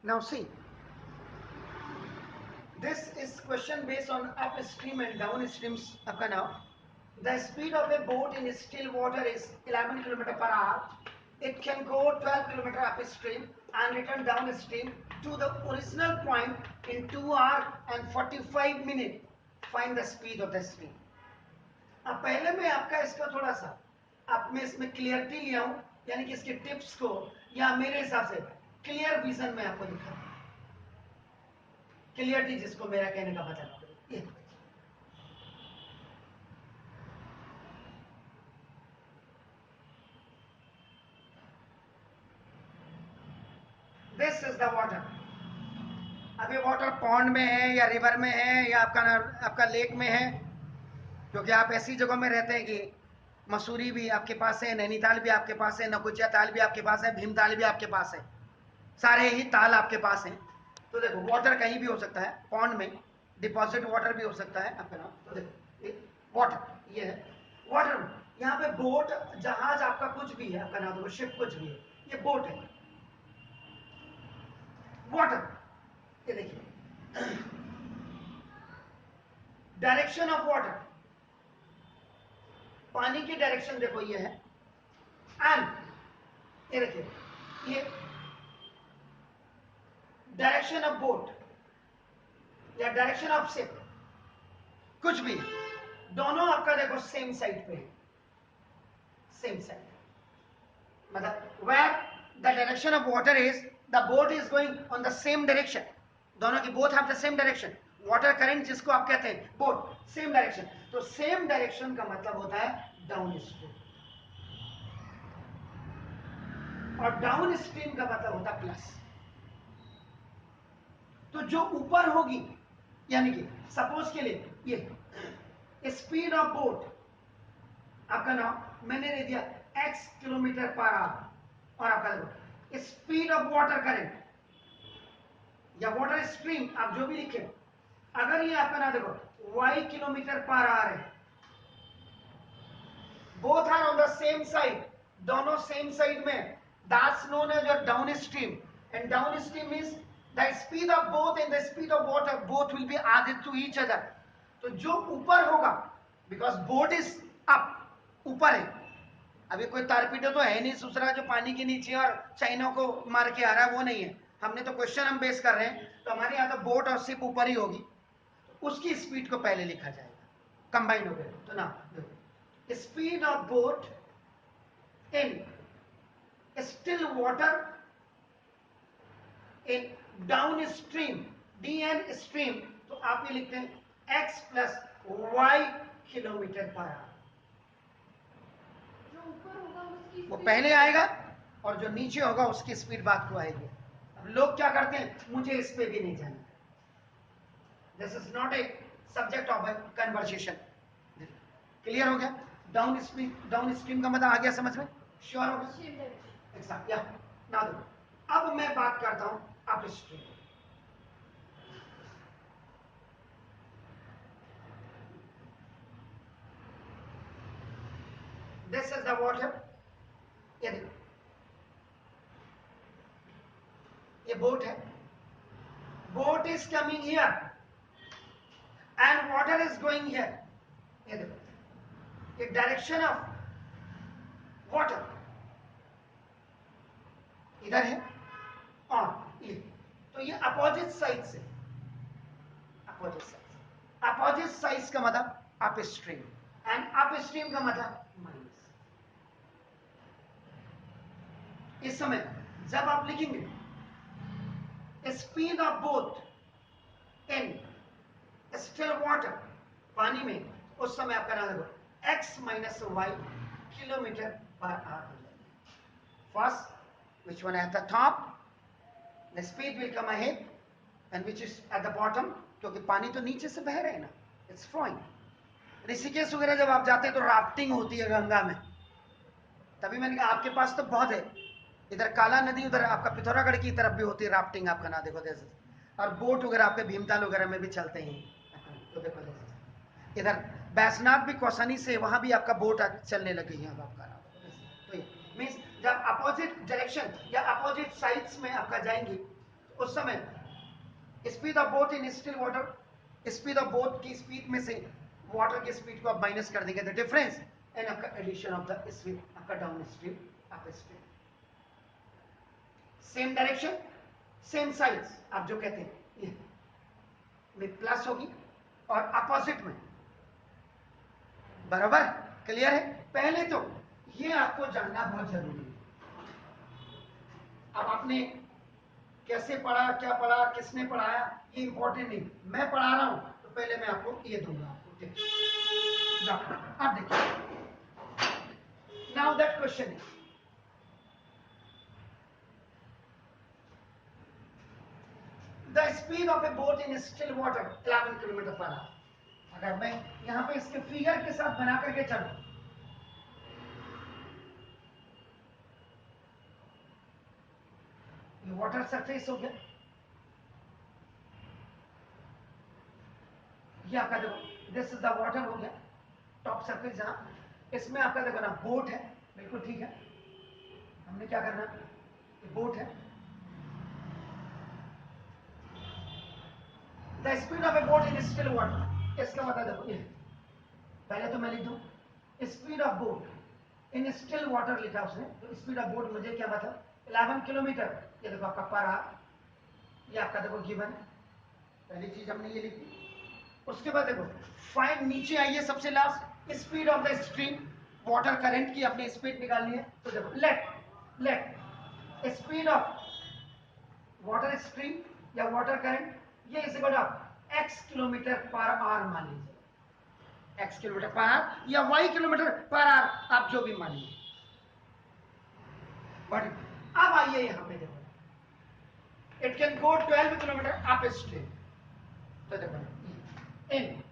Now see, this is question based on upstream and downstreams. आपका now, the speed of a boat in still water is 11 km per hour. It can go 12 km upstream and return downstream to the original point in 2 hours and 45 minutes. Find the speed of the stream. अब पहले मैं आपका इसका थोड़ा सा आप में इसमें क्लियरिटी लिया हूं, यानी कि इसके टिप्स को या मेरे हिसाब से क्लियर विजन में आपको दिखा, क्लियरिटी जिसको मेरा कहने का मतलब ये दिस इज द वाटर। अभी वाटर पॉन्ड में है या रिवर में है या आपका लेक में है, क्योंकि आप ऐसी जगहों में रहते हैं कि मसूरी भी आपके पास है, नैनीताल भी आपके पास है, नकुचिया ताल भी आपके पास है, भीमताल भी आपके पास है, सारे ही ताल आपके पास हैं। तो देखो वाटर कहीं भी हो सकता है, पॉन्ड में डिपॉजिट वाटर भी हो सकता है आपका नाम। तो देखो वाटर ये है, वाटर यहाँ पे बोट जहाज आपका कुछ भी है आपका नाम, देखो शिप कुछ भी है, ये बोट है। वाटर ये देखिए डायरेक्शन ऑफ वाटर, पानी की डायरेक्शन देखो ये है, एंड ये देखिए ये डायरेक्शन ऑफ बोट या डायरेक्शन ऑफ शिप, कुछ भी दोनों आपका देखो सेम साइड पे है, सेम साइड, मतलब where the direction of water is the boat is going on the same direction, दोनों की both have the same direction. Water current जिसको आप कहते हैं बोट सेम डायरेक्शन, तो सेम डायरेक्शन का मतलब होता है डाउन स्ट्रीम, और डाउन स्ट्रीम का मतलब होता है प्लस। तो जो ऊपर होगी, यानी कि सपोज के लिए ये स्पीड ऑफ बोट आपका नाम मैंने दे दिया x किलोमीटर पर आवर, और आपका देखो स्पीड ऑफ वाटर करंट या वाटर स्ट्रीम आप जो भी लिखे, अगर ये आपका ना देखो y किलोमीटर पर आवर है, both are on the same side, दोनों सेम साइड में, that's known as your downstream, and downstream means the speed of both and the speed of water both will be added to each other. तो जो ऊपर होगा, because boat is up, ऊपर है, अभी कोई तारपीटो तो है नहीं दूसरा जो पानी के नीचे और चाइना को मार के आ रहा है, वो नहीं है। हमने तो क्वेश्चन हम बेस कर रहे हैं, तो हमारे यहाँ तो बोट और शिप ऊपर ही होगी, तो उसकी स्पीड को पहले लिखा जाएगा, कंबाइन हो गया। तो ना speed of boat in still water in downstream, D N stream, तो आप ये लिखते हैं x plus y kilometre per hour. वो पहले आएगा और जो नीचे होगा उसकी स्पीड बाद को आएगी। अब लोग क्या करते हैं, मुझे इस पे भी नहीं जाना, this is not a subject of A conversation. Clear हो गया? डाउन स्पीड डाउन स्ट्रीम का मतलब आ गया समझ में? श्योर हो गया? एग्जैक्ट, या ना दो। अब मैं बात करता हूं up stream. This is the water, ये देखो ये बोट है, boat is coming here and water is going here. ये देखो ये डायरेक्शन ऑफ वाटर इधर है और ये, तो ये अपोजिट साइड से, अपोजिट साइड, अपोजिट साइड का मतलब upstream, and upstream का मतलब माइनस। इस समय जब आप लिखेंगे speed of boat in still water, पानी में, उस समय आपका नाम देखो x minus y kilometre per hour हो जाएगा। First which one at the top, the speed will come ahead, and which is at the bottom, क्योंकि पानी तो नीचे से बह रहे हैं ना, it's flowing। ऋषिकेश वगैरह जब आप जाते हैं तो राफ्टिंग होती है गंगा में, तभी मैंने कहा आपके पास तो बहुत है, इधर काला नदी, उधर आपका पिथौरागढ़ की तरफ भी होती है राफ्टिंग आपका ना देखो जैसे, और बोट वगैरह आपके भीमताल वगैरह में भी चलते हैं। तो देखो जैसे इधर बैजनाथ भी कौसानी से वहां भी आपका बोट चलने लगी है अब आपका। तो ये मीन्स जब अपोजिट डायरेक्शन या अपोजिट साइड्स में आपका जाएंगे उस समय speed of boat in still water, speed of boat की स्पीड में से वाटर की स्पीड को आप माइनस कर देंगे, द डिफरेंस एंड आपका एडिशन ऑफ द स्ट्रीम, आपका down stream up stream. Same direction same size, आप जो कहते हैं ये में प्लस होगी और अपोजिट में, बराबर क्लियर है। पहले तो ये आपको जानना बहुत जरूरी है। अब आपने कैसे पढ़ा, क्या पढ़ा, किसने पढ़ाया, ये इंपॉर्टेंट नहीं, मैं पढ़ा रहा हूं तो पहले मैं आपको ये दूंगा आपको, ठीक। अब देखिए, now that question is, the speed of A boat in still water 11 kilometre per our. अगर मैं यहां पे इसके फिगर के साथ बना करके चलूं, ये वाटर सरफेस हो गया, ये आपका देखो दिस इज द वाटर हो गया, टॉप सरफेस जहां, इसमें आपका देखो ना बोट है, बिल्कुल ठीक है। हमने क्या करना, ये बोट है, the speed of A boat in still water, इसका मतलब देखो ये, पहले तो मैं लिख दूं speed of boat in still water लिखा उसने, तो स्पीड ऑफ बोट मुझे क्या मतलब 11 किलोमीटर, ये देखो आपका पर आवर, ये आपका देखो गिवन, पहली चीज हमने ये लिखी। उसके बाद देखो फाइंड, नीचे आइए सबसे last, speed of the stream, water current की अपनी स्पीड निकालनी है, तो देखो let speed of water stream या वाटर करंट, ये is equal to x kilometre per hour मान लीजिए, एक्स किलोमीटर पर आवर या वाई किलोमीटर पर आवर, आप जो भी मान लीजिए। बट अब आइए यहां पे देखो, it can go 12 kilometre up stream, तो देखो in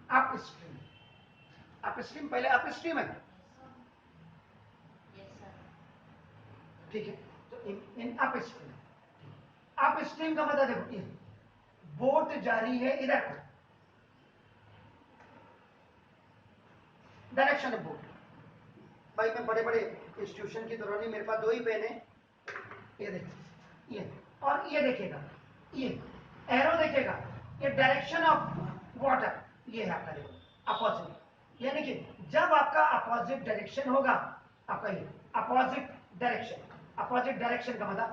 up stream, up stream पहले अप स्ट्रीम है, ठीक है, तो in up stream, up stream का मतलब देखो ये बोट जारी है इधर, डायरेक्शन ऑफ बोट। भाई मैं बड़े बड़े इंस्टीट्यूशन की तरह नहीं, मेरे पास दो ही पेन है, ये देखिए ये, और ये देखिएगा ये एरो देखिएगा, ये डायरेक्शन ऑफ वाटर, ये है आपका देखो अपोजिट, यानी कि जब आपका अपोजिट डायरेक्शन होगा, आपका ये अपोजिट डायरेक्शन, अपोजिट डायरेक्शन का मतलब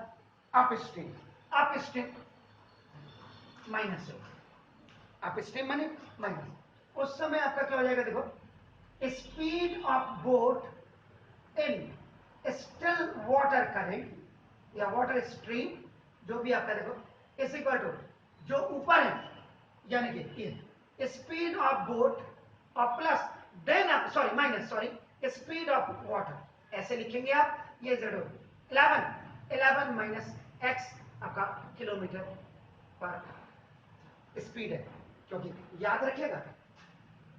up stream, up stream minus है, अप स्ट्रीम माने माइनस, उस समय आपका क्या हो जाएगा देखो, speed of boat in still water current या वाटर स्ट्रीम, जो भी आपका देखो, इज इक्वल टू जो ऊपर है, यानी कि ये स्पीड ऑफ बोट और प्लस देन आप sorry minus sorry speed of water, ऐसे लिखेंगे आप, ये 11 माइनस एक्स आपका किलोमीटर पर स्पीड है, क्योंकि याद रखिएगा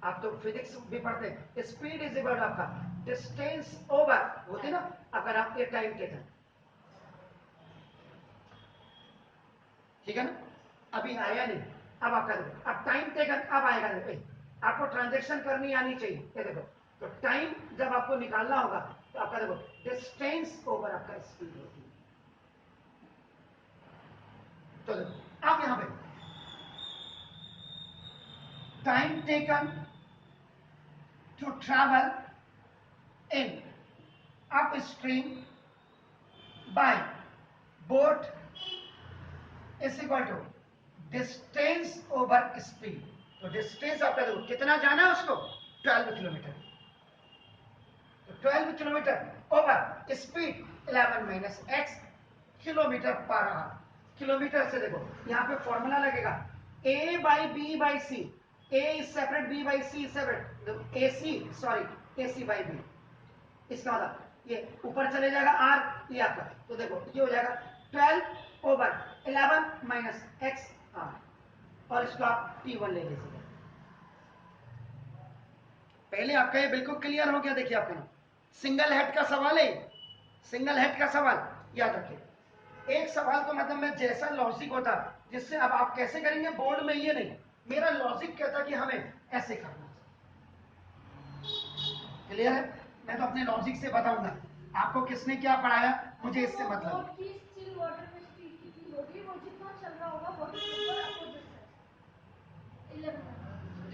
आप तो फिजिक्स भी पढ़ते हैं, स्पीड इज इक्वल टू आपका डिस्टेंस ओवर, होती ना अगर आप ये टाइम टेकन, ठीक है ना, अभी आया नहीं, अब आपका देखो, अब टाइम टेकन अब आएगा, देखो आपको ट्रांजैक्शन करनी आनी चाहिए, ये देखो, तो टाइम जब आपको निकालना होगा तो आपका देखो डिस्टेंस ओवर आपका स्पीड होती है, तो देखो अब यहां पे time taken to travel in upstream by boat is equal to distance over speed, तो डिस्टेंस आपका देखो कितना जाना है उसको 12 किलोमीटर, तो 12 kilometre over speed 11 minus x kilometre per hour, kilometre से देखो यहां पे फॉर्मूला लगेगा a by b by c, a is separate, b by c is separate, ac sorry ac by b, इसका मतलब ये ऊपर चले जाएगा r, ये आपका, तो देखो ये हो जाएगा 12 ओवर 11 माइनस एक्स आर, और इसको आप t1 ले लीजिए। पहले आपका ये बिल्कुल क्लियर हो गया, देखिए आपका सिंगल हेड का सवाल है, सिंगल हेड का सवाल याद रखिए, एक सवाल को मतलब में जैसा लॉजिक होता, जिससे अब आप कैसे करेंगे बोर्ड में, ये नहीं, मेरा लॉजिक कहता कि हमें ऐसे करना, क्लियर है, मैं तो अपने लॉजिक से बताऊंगा, आपको किसने क्या पढ़ाया मुझे इससे मतलब,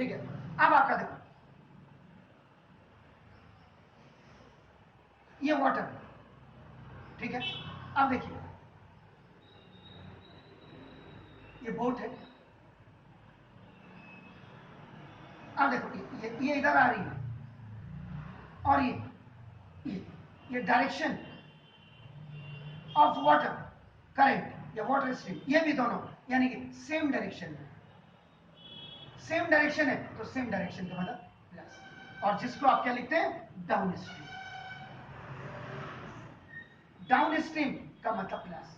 ठीक है, अब आपका देखो ये वाटर, ठीक है। अब देखिए ये बोट है, अब देखो ये इधर आ रही है, और ये डायरेक्शन ऑफ वाटर करंट या वाटर स्ट्रीम, ये भी दोनों यानी कि सेम डायरेक्शन में, सेम डायरेक्शन है तो सेम डायरेक्शन का मतलब प्लस, और जिसको आप क्या लिखते हैं डाउन स्ट्रीम, डाउन स्ट्रीम का मतलब प्लस,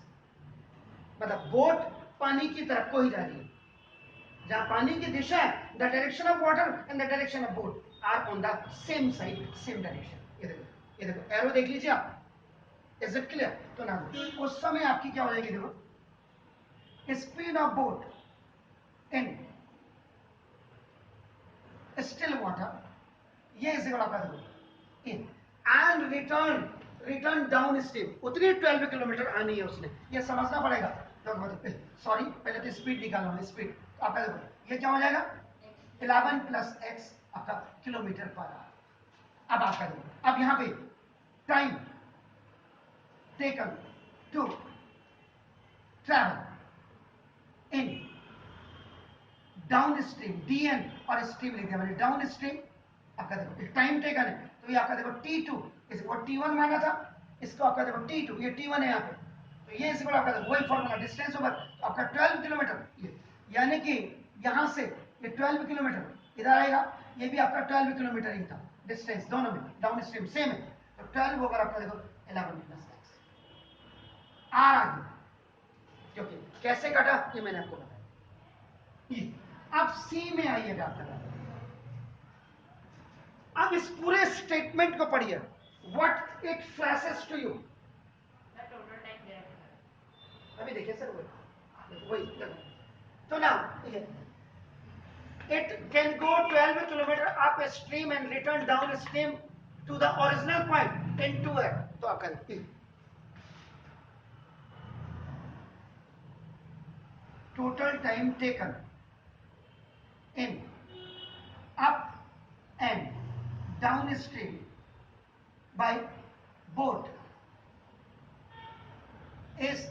मतलब बोट पानी की तरफ को ही जा रही है, जहां पानी की दिशा है, the direction of water and the direction of boat are on the same side, same direction. ये देखो एरो देख लीजिए आप, इज इट क्लियर? तो ना उस समय आपकी क्या हो जाएगी, देखो speed of boat in still water, ये इस जगह आपका देखो in and return down stream, उतनी 12 किलोमीटर आनी है उसने, ये समझना पड़ेगा। सॉरी पहले तो स्पीड निकालना, स्पीड आपका देखो ये क्या हो जाएगा 11 प्लस एक्स आपका किलोमीटर पर आवर। अब आपका देखो अब यहां पे time taken to travel in downstream, DN और स्ट्रीम लिख दिया मैंने, डाउन स्ट्रीम आपका देखो टाइम टेकन है, तो ये आपका देखो T2, इसको T1 माना था, इसको आपका देखो T2, ये T1 है यहाँ पे, तो ये इसको आपका देखो वही फॉर्मूला डिस्टेंस ओवर आपका 12 किलोमीटर, ये यानी कि यहाँ से ये 12 किलोमीटर इधर आएगा, ये भी आपका 12 किलोमीटर ही था डिस्टेंस, दोनों में डाउन स्ट्रीम सेम है, तो 12 ओवर आपका देखो 11 प्लस एक्स आर आ गया, क्योंकि कैसे कटा ये मैंने आपको बताया। अब सी में आइएगा आपका, अब इस पूरे स्टेटमेंट को पढ़िए, what it flashes to you, अभी देखिए सर वही तो ना it can go 12 kilometre upstream and return downstream to the original point in 2x, तो आपका total time taken in up and downstream by boat is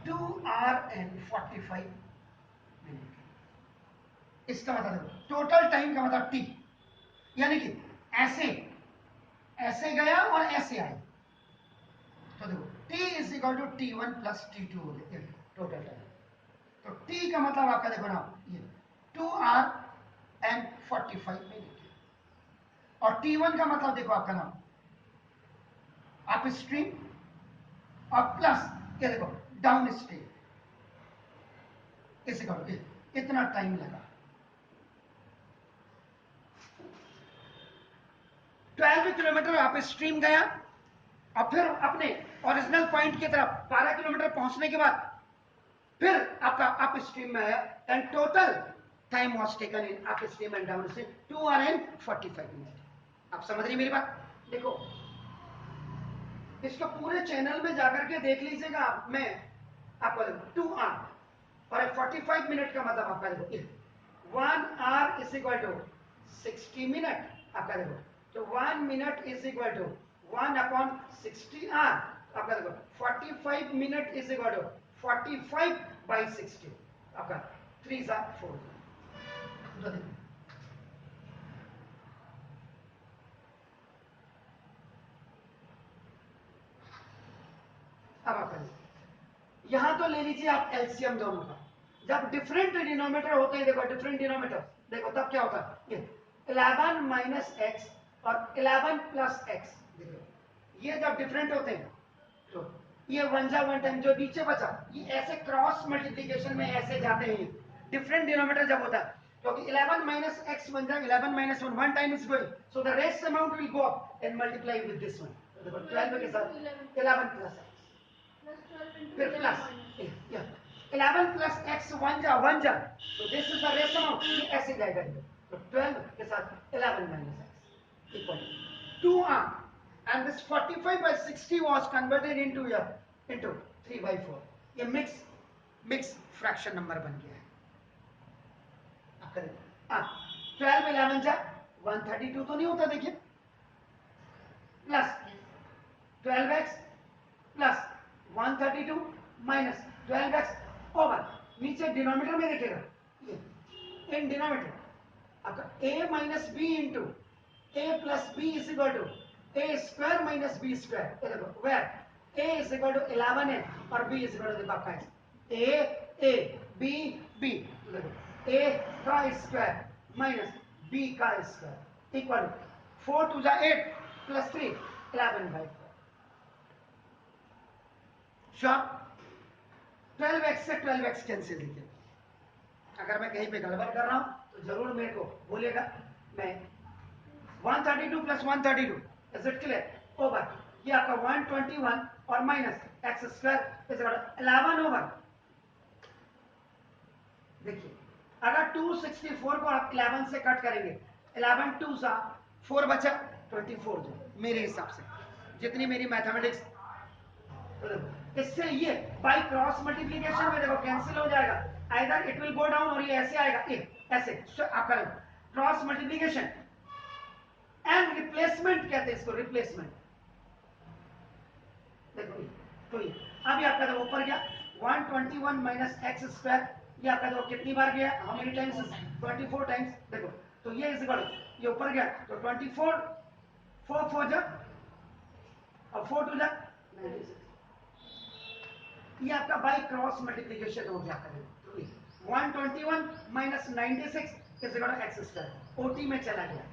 2 hour and 45 minutes। इसका मतलब total time का मतलब T, यानी कि ऐसे ऐसे गया और ऐसे आए, तो देखो T is equal to T1 plus T2 हो गया टोटल टाइम, तो टी का मतलब आपका देखो ना ये 2 hour and 45 minutes, और T1 का मतलब देखो आपका नाम अप स्ट्रीम और प्लस ये देखो डाउन स्ट्रीम, इसे करो इतना टाइम लगा, 12 किलोमीटर अप स्ट्रीम गया और फिर अपने ओरिजिनल पॉइंट की तरफ 12 किलोमीटर पहुंचने के बाद फिर आपका अप स्ट्रीम में आया, and total time was taken in up stream and down stream 2 hour and 45 minutes। आप समझ रही मेरी बात? देखो इसको पूरे चैनल में जाकर के देख लीजिएगा आप, मैं आपको देखो 2 hour और 45 मिनट का मतलब आपका देखो 1 hour is equal to 60 minute, आपका देखो तो 1 minute is equal to 1/60 hour, आपका देखो 45 मिनट इज इक्वल टू 45/60, आपका 3 सा 4। अब आप यहां तो ले लीजिए आप एलसीएम दोनों का, जब डिफरेंट डिनोमिनेटर होते हैं, देखो डिफरेंट डिनोमिनेटर देखो तब क्या होता है, ये 11 माइनस एक्स और 11 प्लस एक्स, देखो ये जब डिफरेंट होते हैं तो ये वन जा वन टाइम जो नीचे बचा ये ऐसे क्रॉस मल्टीप्लीकेशन में ऐसे जाते हैं, डिफरेंट डिनोमिनेटर जब होता है, क्योंकि 11 माइनस एक्स बन जाए 11 minus one time is going, so the rest amount will go up and multiply with this one, देखो 12 के साथ 11 प्लस एक्स फिर प्लस 11 प्लस एक्स वन जा, तो this is the rest amount, ये ऐसे जाएगा, तो 12 के साथ 11 minus x equal 2 r, and this 45/60 was converted into 3/4, ये मिक्स फ्रैक्शन नंबर बन गया है। 12 11 जा 132 तो नहीं होता, देखिए, plus 12x plus 132 minus 12x over, नीचे डिनोमिनेटर में देखिएगा, इन डिनोमिनेटर आपका a minus b into a plus b is equal to a square minus b square, ये देखो where a is equal to 11 है और b इज इक्वल टू देखो आपका a b b, देखो a का स्क्वायर माइनस b का square equal to 4 to जा 8 प्लस 3 11/4। श्योर? 12x से 12x कैंसिल कीजिए। अगर मैं कहीं पे गड़बड़ कर रहा हूं तो जरूर मेरे को बोलेगा। मैं 132 plus 132 is it clear over, ये आपका 121 और minus x square is 11 over. देखिए अगर 264 को आप 11 से कट करेंगे, 11 2 सा 4 बचा 24 जो मेरे हिसाब से जितनी मेरी मैथमेटिक्स, इससे ये बाय क्रॉस मल्टीप्लिकेशन में देखो कैंसिल हो जाएगा, either it will go down और ये ऐसे आएगा, ऐसे आप करें क्रॉस मल्टीप्लिकेशन एंड रिप्लेसमेंट कहते हैं इसको, रिप्लेसमेंट। देखो तो ये अभी आपका देखो ऊपर गया 121 माइनस एक्स स्क्वायर, ये आपका देखो कितनी बार गया, हाउ मेनी टाइम्स, 24 टाइम्स। देखो तो ये इज इक्वल, ये ऊपर गया तो 24 4 4 जा और 4 2 जा 96, ये आपका बाय क्रॉस मल्टीप्लिकेशन हो गया। करें 121 minus 96 is equal to x square, ओटी में चला गया,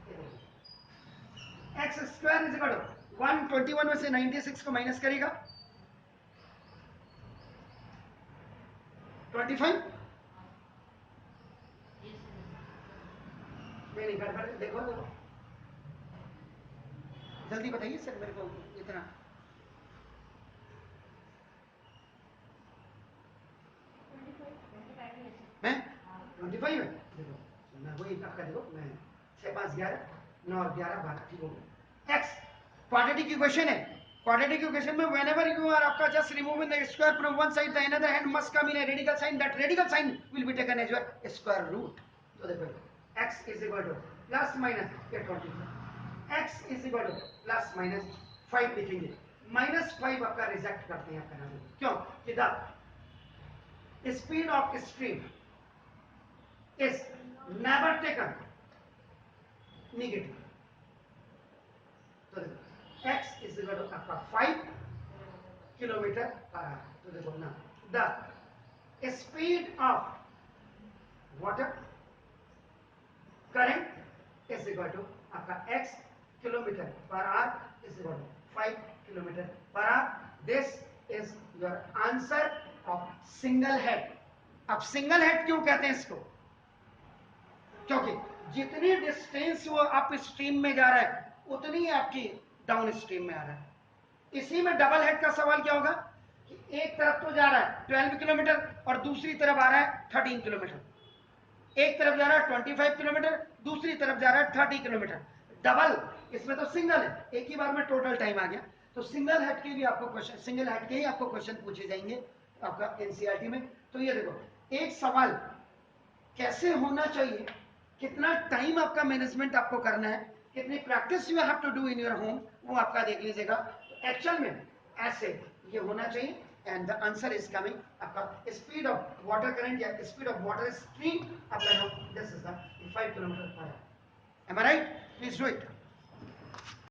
x square is equal to 121 में से 96 को माइनस करेगा 25, मेरी गड़बड़ देखो देखो, जल्दी बताइए सर मेरे को इतना। मैं 25 है, देखो मैं वही आपका देखो, मैं 6 5 11 9 और 11 12 ठीक हो गया। एक्स क्वाड्रेटिक इक्वेशन है, क्वाड्रेटिक इक्वेशन में व्हेनेवर यू आर आपका just removing the square from one side the another hand must come in a radical sign, that radical sign will be taken as your square root. तो देखो x is equal to plus minus ये 25, x is equal to plus minus 5 लिखेंगे, -5 आपका reject करते हैं आपका, क्यों कि the speed of stream is never taken negative। तो देखो x is equal to आपका 5 किलोमीटर पर आवर। तो देखो ना the speed of water current is equal to आपका x kilometre per hour is equal to 5 kilometre per hour. This is your answer of single head. अब single head क्यों कहते हैं इसको, क्योंकि जितनी डिस्टेंस वो अप स्ट्रीम में जा रहा है उतनी आपकी डाउन स्ट्रीम में आ रहा है। इसी में डबल हेड का सवाल क्या होगा कि एक तरफ तो जा रहा है 12 किलोमीटर और दूसरी तरफ आ रहा है 13 किलोमीटर, एक तरफ जा रहा है 25 किलोमीटर, दूसरी तरफ जा रहा है 30 किलोमीटर। डबल, इसमें तो सिंगल है, एक ही बार में टोटल टाइम आ गया। तो सिंगल हेड के भी आपको क्वेश्चन, सिंगल हेड के ही आपको क्वेश्चन पूछे जाएंगे आपका एनसीईआरटी में। तो ये देखो एक सवाल कैसे होना चाहिए, कितना टाइम आपका मैनेजमेंट आपको करना है, कितनी practice you have to do in your home, वो आपका देख लीजिएगा। एक्चुअल में ऐसे ये होना चाहिए and the answer is coming आपका स्पीड ऑफ वाटर करंट या स्पीड ऑफ वाटर स्ट्रीम आपका this is the 5 kilometre per hour. Am I right? Please do it.